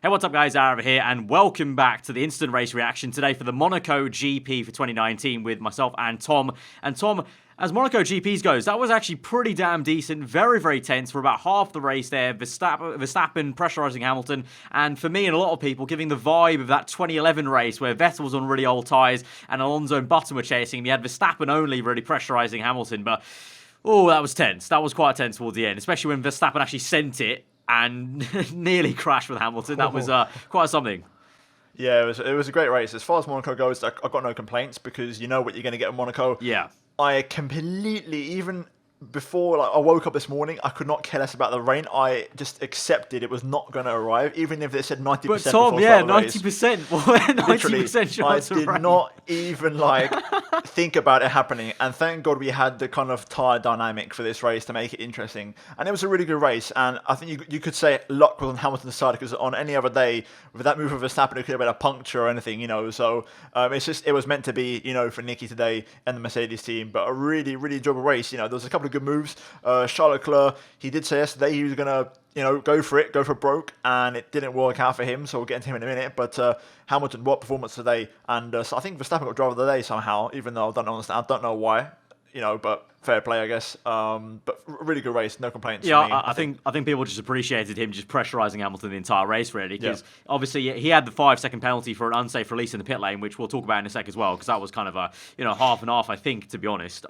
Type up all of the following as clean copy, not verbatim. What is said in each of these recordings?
Hey, what's up guys, aarava here, and welcome back to the instant race reaction today for the Monaco GP for 2019 with myself and Tom. And Tom, as Monaco GPs goes, that was actually pretty damn decent, very, very tense for about half the race there. Verstappen pressurising Hamilton, and for me and a lot of people, giving the vibe of that 2011 race where Vettel was on really old tyres and Alonso and Button were chasing him. You had Verstappen only really pressurising Hamilton, but oh, that was tense. That was quite tense towards the end, especially when Verstappen actually sent it and nearly crashed with Hamilton. That was quite something. Yeah, it was a great race. As far as Monaco goes, I've got no complaints because you know what you're going to get in Monaco. Yeah. I completely, even before I woke up this morning, I could not care less about the rain. I just accepted it was not going to arrive, even if they said 90%. But Tom, yeah, 90%. 90% chance I did not even think about it happening. And thank God we had the kind of tyre dynamic for this race to make it interesting. And it was a really good race. And I think you could say luck was on Hamilton's side because on any other day, with that move of Verstappen, it could have been a puncture or anything, you know. So it was meant to be, you know, for Nicky today and the Mercedes team. But a really, really enjoyable race. You know, there was a couple of good moves. Charles Leclerc, he did say yesterday he was going to, you know, go for broke, and it didn't work out for him, so we'll get into him in a minute. But Hamilton, what performance today, and so I think Verstappen got driver of the day somehow, even though I don't know why, you know, but fair play, I guess. But really good race, no complaints. Yeah, I think people just appreciated him just pressurising Hamilton the entire race, really, because obviously he had the 5-second penalty for an unsafe release in the pit lane, which we'll talk about in a sec as well, because that was kind of a half and half, I think, to be honest.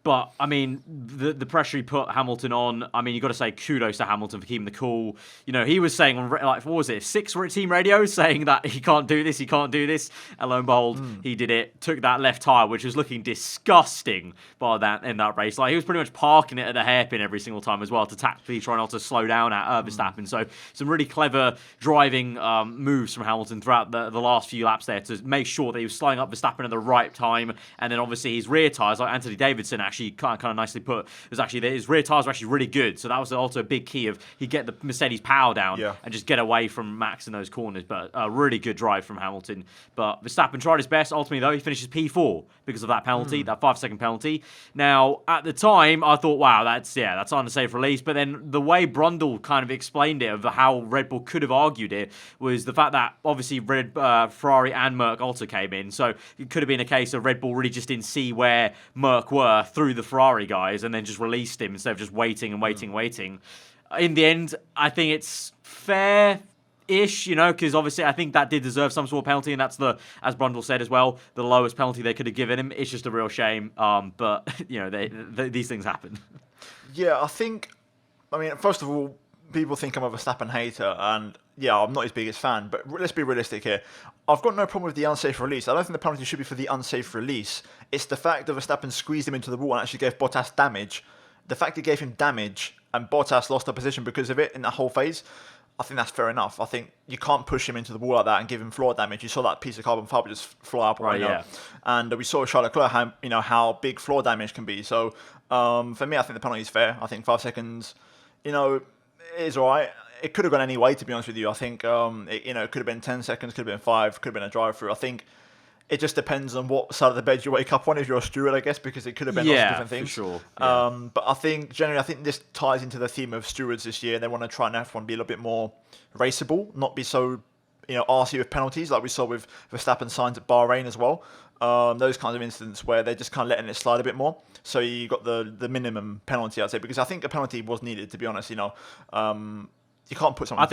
But, I mean, the pressure he put Hamilton on, I mean, you've got to say kudos to Hamilton for keeping the cool. You know, he was saying on, what was it, 6 team radios, saying that he can't do this, And lo and behold, he did it, took that left tyre, which was looking disgusting in that race. Like, he was pretty much parking it at the hairpin every single time as well to tactically try not to slow down at Verstappen. So, some really clever driving moves from Hamilton throughout the last few laps there to make sure that he was slowing up Verstappen at the right time. And then, obviously, his rear tyres, like Anthony Davidson actually kind of nicely put, was actually his rear tyres were actually really good, so that was also a big key of he get the Mercedes power down and just get away from Max in those corners. But a really good drive from Hamilton. But Verstappen tried his best. Ultimately, though, he finishes P4 because of that penalty, that 5-second penalty. Now, at the time, I thought, wow, that's unsafe release. But then the way Brundle kind of explained it of how Red Bull could have argued it was the fact that obviously Ferrari and Merc also came in, so it could have been a case of Red Bull really just didn't see where Merc were through the Ferrari guys and then just released him instead of just waiting. In the end, I think it's fair-ish, you know, because obviously I think that did deserve some sort of penalty, and that's as Brundle said as well, the lowest penalty they could have given him. It's just a real shame, but, you know, these things happen. Yeah, I mean, first of all, people think I'm a Verstappen hater, and yeah, I'm not his biggest fan, but let's be realistic here. I've got no problem with the unsafe release. I don't think the penalty should be for the unsafe release. It's the fact that Verstappen squeezed him into the wall and actually gave Bottas damage. The fact he gave him damage and Bottas lost a position because of it in that whole phase, I think that's fair enough. I think you can't push him into the wall like that and give him floor damage. You saw that piece of carbon fibre just fly up right now. And we saw Charles Leclerc how big floor damage can be. So for me, I think the penalty is fair. I think 5 seconds, you know, is all right. It could have gone any way, to be honest with you. I think it could have been 10 seconds, could have been 5, could have been a drive-through. I think it just depends on what side of the bed you wake up on if you're a steward, I guess, because it could have been lots of different things. For sure. But I think this ties into the theme of stewards this year. They want to try and F1 be a little bit more raceable, not be so, you know, arsey with penalties like we saw with Verstappen signs at Bahrain as well. Those kinds of incidents where they're just kind of letting it slide a bit more. So you got the minimum penalty, I'd say, because I think a penalty was needed, to be honest. You know, you can't put something. I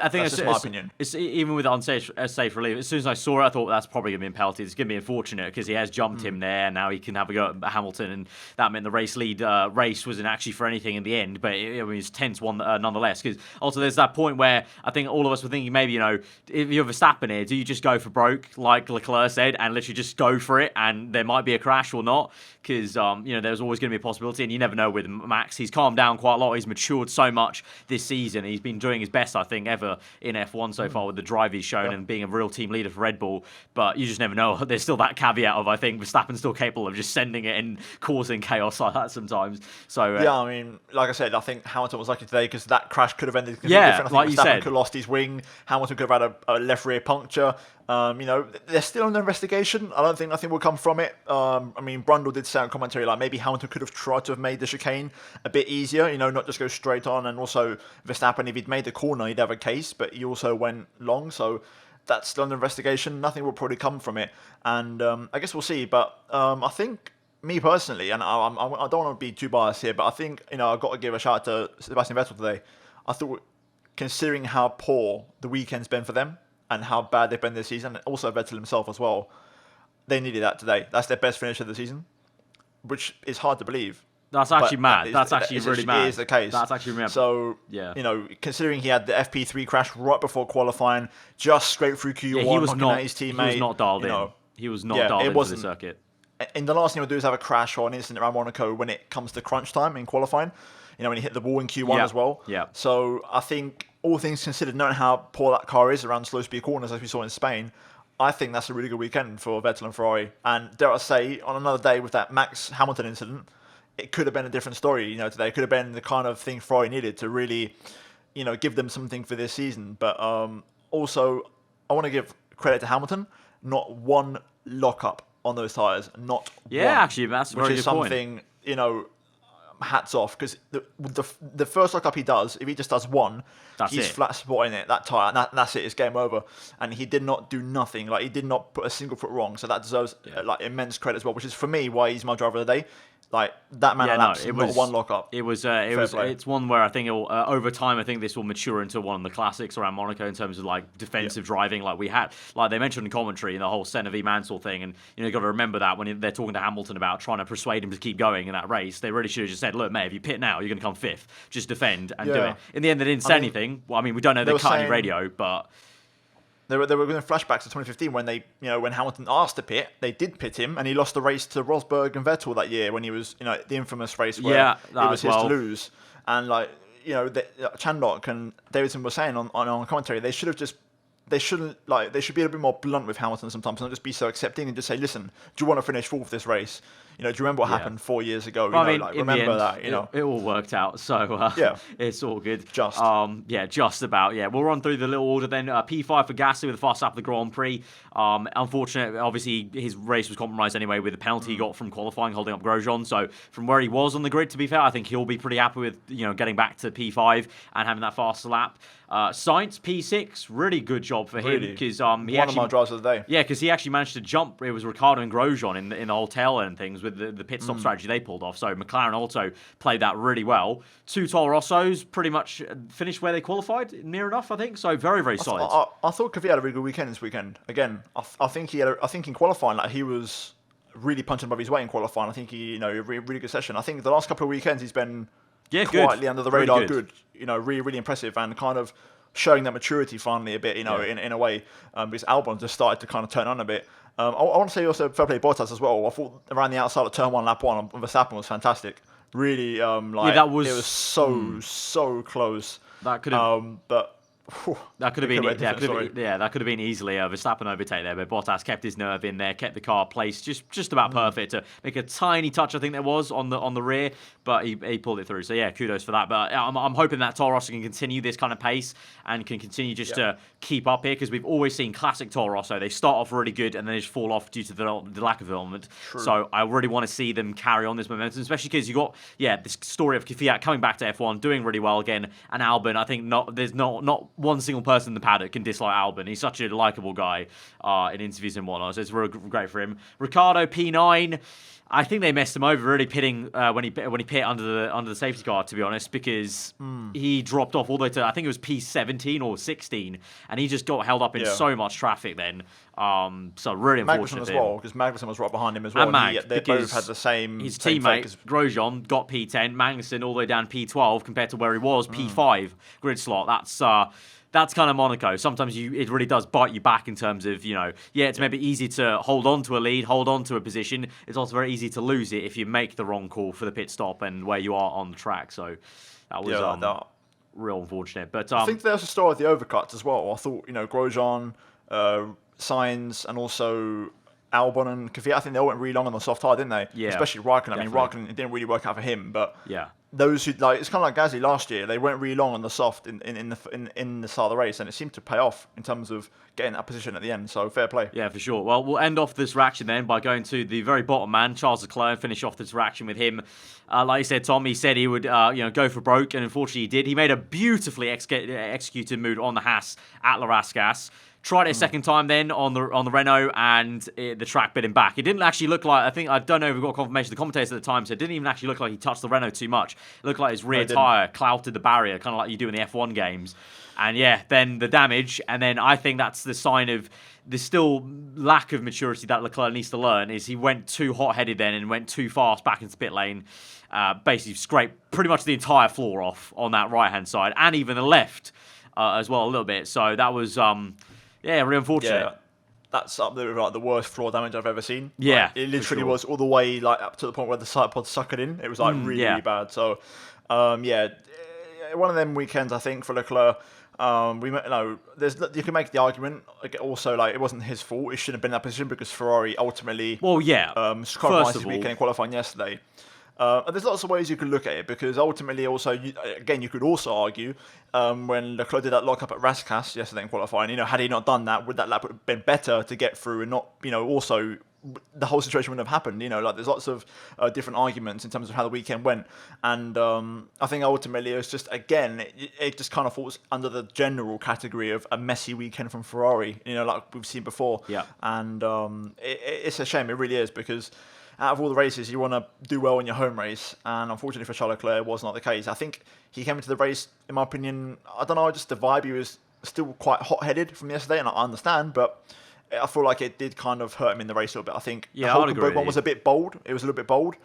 think that's just my opinion. It's even with unsafe safe relief. As soon as I saw it, I thought that's probably going to be a penalty. It's going to be unfortunate because he has jumped him there. And now he can have a go at Hamilton, and that meant the race lead race wasn't actually for anything in the end. But it was a tense one nonetheless. Because also there's that point where I think all of us were thinking maybe, you know, if you're Verstappen here, do you just go for broke like Leclerc said and literally just go for it, and there might be a crash or not? Because you know, there's always going to be a possibility, and you never know with Max. He's calmed down quite a lot. He's matured so much this season. He's been doing his best, I think, ever in F1 so far with the drive he's shown and being a real team leader for Red Bull. But you just never know. There's still that caveat of, I think, Verstappen's still capable of just sending it and causing chaos like that sometimes. So yeah, I mean, like I said, I think Hamilton was lucky today because that crash could have ended completely different. I think like you Verstappen said, could have lost his wing. Hamilton could have had a left rear puncture. You know, they're still under investigation. I don't think nothing will come from it. I mean, Brundle did say on commentary like maybe Hamilton could have tried to have made the chicane a bit easier. You know, not just go straight on. And also Verstappen, if he'd made the corner, he'd have a case, but he also went long, so that's still under investigation. Nothing will probably come from it, and I guess we'll see. But I think, me personally, and I don't want to be too biased here, but I think, I've got to give a shout out to Sebastian Vettel today. I thought, considering how poor the weekend's been for them and how bad they've been this season, and also Vettel himself as well, they needed that today. That's their best finish of the season, which is hard to believe. That's actually mad. That's actually really mad. It is the case. That's actually mad. So, considering he had the FP3 crash right before qualifying, just scraped through Q1, he was not, his teammate. He was not dialed in. He was not dialed into the circuit. And the last thing he'll do is have a crash or an incident around Monaco when it comes to crunch time in qualifying. When he hit the wall in Q1 as well. Yeah. So I think, all things considered, knowing how poor that car is around slow speed corners, as we saw in Spain, I think that's a really good weekend for Vettel and Ferrari. And dare I say, on another day with that Max Hamilton incident, it could have been a different story, today. It could have been the kind of thing Ferrari needed to really, give them something for this season. But also, I want to give credit to Hamilton. Not one lockup on those tyres. Not one. Actually, that's a very good point. Which is something, hats off, because the first lockup he does, if he just does one, he's flat spotting it, that tyre, and that's it, it's game over. And he did not do nothing. He did not put a single foot wrong. So that deserves immense credit as well, which is, for me, why he's my driver of the day. That man not one lockup. It's one where I think over time, I think this will mature into one of the classics around Monaco in terms of defensive driving. We had, they mentioned in commentary, the whole Senna v Mansell thing, and you got to remember that when they're talking to Hamilton about trying to persuade him to keep going in that race, they really should have just said, "Look, mate, if you pit now, you're going to come fifth. Just defend and do it." In the end, they didn't say anything. Well, we don't know they cut any radio, but. They were going flashbacks to 2015 when when Hamilton asked to pit, they did pit him, and he lost the race to Rosberg and Vettel that year when he was, the infamous race where it was his to lose. And Chandok and Davidson were saying on commentary, they should be a little bit more blunt with Hamilton sometimes, and not just be so accepting and just say, "Listen, do you want to finish fourth this race? Do you remember what happened 4 years ago? Remember that. It all worked out, so it's all good. Just about. Yeah, we'll run through the little order then. P5 for Gasly with the fast lap of the Grand Prix. Unfortunately, obviously his race was compromised anyway with the penalty he got from qualifying, holding up Grosjean. So from where he was on the grid, to be fair, I think he'll be pretty happy with getting back to P5 and having that faster lap. Sainz P6, really good job for him because one of my drives of the day. Yeah, because he actually managed to jump. It was Ricciardo and Grosjean in the whole tail end things with the pit stop strategy they pulled off. So McLaren also played that really well. 2 Toro Rossos pretty much finished where they qualified, near enough, I think. So very, very solid. I thought Kvyat had a really good weekend this weekend. Again, I think in qualifying, he was really punching above his weight in qualifying. I think he, a really good session. I think the last couple of weekends he's been quietly under the radar, good. Really, really impressive, and kind of showing that maturity finally a bit, in a way, because Albon just started to kind of turn on a bit. I want to say also fair play Bottas as well. I thought around the outside of turn 1, lap 1, Verstappen was fantastic. Really, that was, it was so close. That could have, but. That could have been easily a Verstappen overtake there, but Bottas kept his nerve in there, kept the car placed just about perfect to make a tiny touch. I think there was on the rear, but he pulled it through. So yeah, kudos for that. But I'm hoping that Toro Rosso can continue this kind of pace and can continue to keep up here, because we've always seen classic Toro Rosso. They start off really good and then they just fall off due to the lack of development. True. So I really want to see them carry on this momentum, especially because you got this story of Kvyat coming back to F1, doing really well again, and Albon. I think there's not one single person in the paddock can dislike Albon. He's such a likeable guy in interviews and whatnot, so it's real great for him. Ricciardo P9. I think they messed him over really pitting when he pit under the safety car, to be honest, because he dropped off all the way to, I think it was P17 or 16, and he just got held up in so much traffic then. So really unfortunate Magnussen as well, because Magnussen was right behind him as well. And they both had the same. His teammate Grosjean got P10, Magnussen all the way down P12 compared to where he was P5 grid slot. That's kind of Monaco. Sometimes it really does bite you back in terms of, it's maybe easy to hold on to a lead, hold on to a position. It's also very easy to lose it if you make the wrong call for the pit stop and where you are on the track. So that was real unfortunate. But I think there's a story with the overcuts as well. I thought, Grosjean, Sainz, and also Albon and Kvyat, I think they all went really long on the soft tyre, didn't they? Yeah. Especially Raikkonen. Definitely. I mean, Raikkonen, it didn't really work out for him, but those who like, it's kind of like Gasly last year. They went really long on the soft in the start of the race, and it seemed to pay off in terms of getting that position at the end. So fair play. Yeah, for sure. Well, we'll end off this reaction then by going to the very bottom man, Charles Leclerc, and finish off this reaction with him. Like you said, Tom, he said he would go for broke, and unfortunately he did. He made a beautifully executed move on the Haas at La Rascasse. Tried it a second time then on the Renault, and the track bit him back. It didn't actually look like, I don't know if we got confirmation. The commentators at the time said it didn't even actually look like he touched the Renault too much. It looked like his rear tyre clouted the barrier, kind of like you do in the F1 games. And yeah, then the damage, and then I think that's the sign of the still lack of maturity that Leclerc needs to learn, is he went too hot-headed then and went too fast back into pit lane. Basically scraped pretty much the entire floor off on that right-hand side, and even the left as well a little bit. So that was... yeah, really unfortunate. Yeah, that's up there with like the worst floor damage I've ever seen. Yeah, like, it literally was all the way like up to the point where the side pod suckered in. It was like really bad. So, yeah, one of them weekends I think for Leclerc. You can make the argument. Also, like, it wasn't his fault. It shouldn't have been in that position because Ferrari ultimately. Well, yeah. Compromised this weekend in qualifying yesterday. And there's lots of ways you could look at it, because ultimately also, you could also argue when Leclerc did that lockup at Rascasse yesterday in qualifying, had he not done that, would that lap have been better to get through and not, also the whole situation wouldn't have happened. Like there's lots of different arguments in terms of how the weekend went. And I think ultimately it was just, again, it just kind of falls under the general category of a messy weekend from Ferrari, like we've seen before. Yeah. And it's a shame, it really is, because out of all the races, you want to do well in your home race, and unfortunately for Charles Leclerc, it was not the case. I think he came into the race, in my opinion, I don't know, just the vibe, he was still quite hot-headed from yesterday, and I understand, but I feel like it did kind of hurt him in the race a little bit. I think the Hulkenberg one was a bit bold. It was a little bit bold.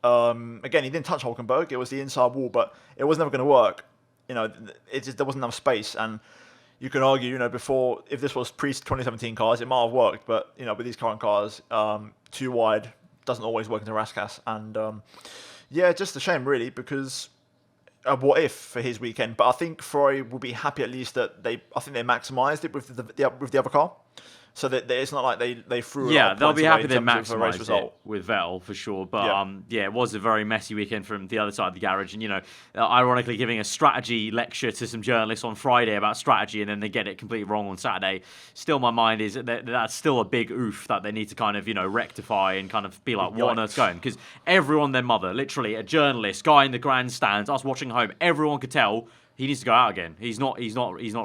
Again, he didn't touch Hulkenberg. It was the inside wall, but it was never going to work. There wasn't enough space, and you can argue, before, if this was pre-2017 cars, it might have worked, but, with these current cars, too wide doesn't always work into Rascasse. And, just a shame, really, because what if for his weekend? But I think Ferrari will be happy at least that they maximised it with the other car. So that it's not like they threw. Yeah, they'll be happy they maximised it with Vettel for sure. But it was a very messy weekend from the other side of the garage, and ironically giving a strategy lecture to some journalists on Friday about strategy, and then they get it completely wrong on Saturday. Still, my mind is that's still a big oof that they need to kind of rectify and kind of be like, what on earth's going? Because everyone, their mother, literally a journalist, guy in the grandstands, us watching home, everyone could tell. He needs to go out again. He's not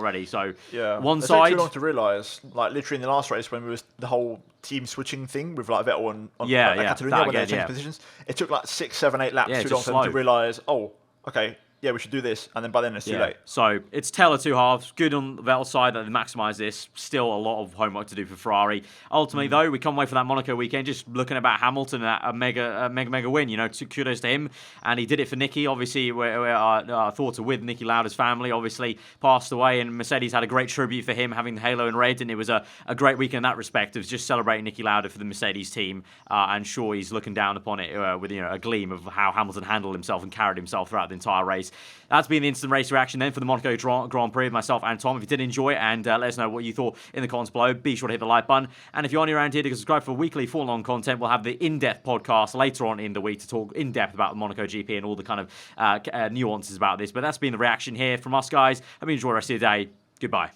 ready. So one side. It took too long to realise. Like literally in the last race when we was the whole team switching thing with like Vettel and Catalunya when they changed positions. It took like 6, 7, 8 laps too long for them to realise. Oh, okay. Yeah, we should do this, and then by then it's too late. So it's tale of two halves. Good on Vettel's side that they maximise this. Still a lot of homework to do for Ferrari. Ultimately, though, we come away from that Monaco weekend just looking about Hamilton at a mega win. Kudos to him, and he did it for Nicky. Obviously, our thoughts are with Nicky Lauda's family. Obviously, passed away, and Mercedes had a great tribute for him, having the halo in red, and it was a great weekend in that respect. It was just celebrating Nicky Lauda for the Mercedes team, and sure, he's looking down upon it with a gleam of how Hamilton handled himself and carried himself throughout the entire race. That's been the instant race reaction then for the Monaco Grand Prix with myself and Tom. If you did enjoy it, and let us know what you thought in the comments below, be sure to hit the like button. And if you're new around here to subscribe for weekly full-on content, we'll have the in-depth podcast later on in the week to talk in-depth about the Monaco GP and all the kind of nuances about this. But that's been the reaction here from us, guys. Hope you enjoy the rest of your day. Goodbye.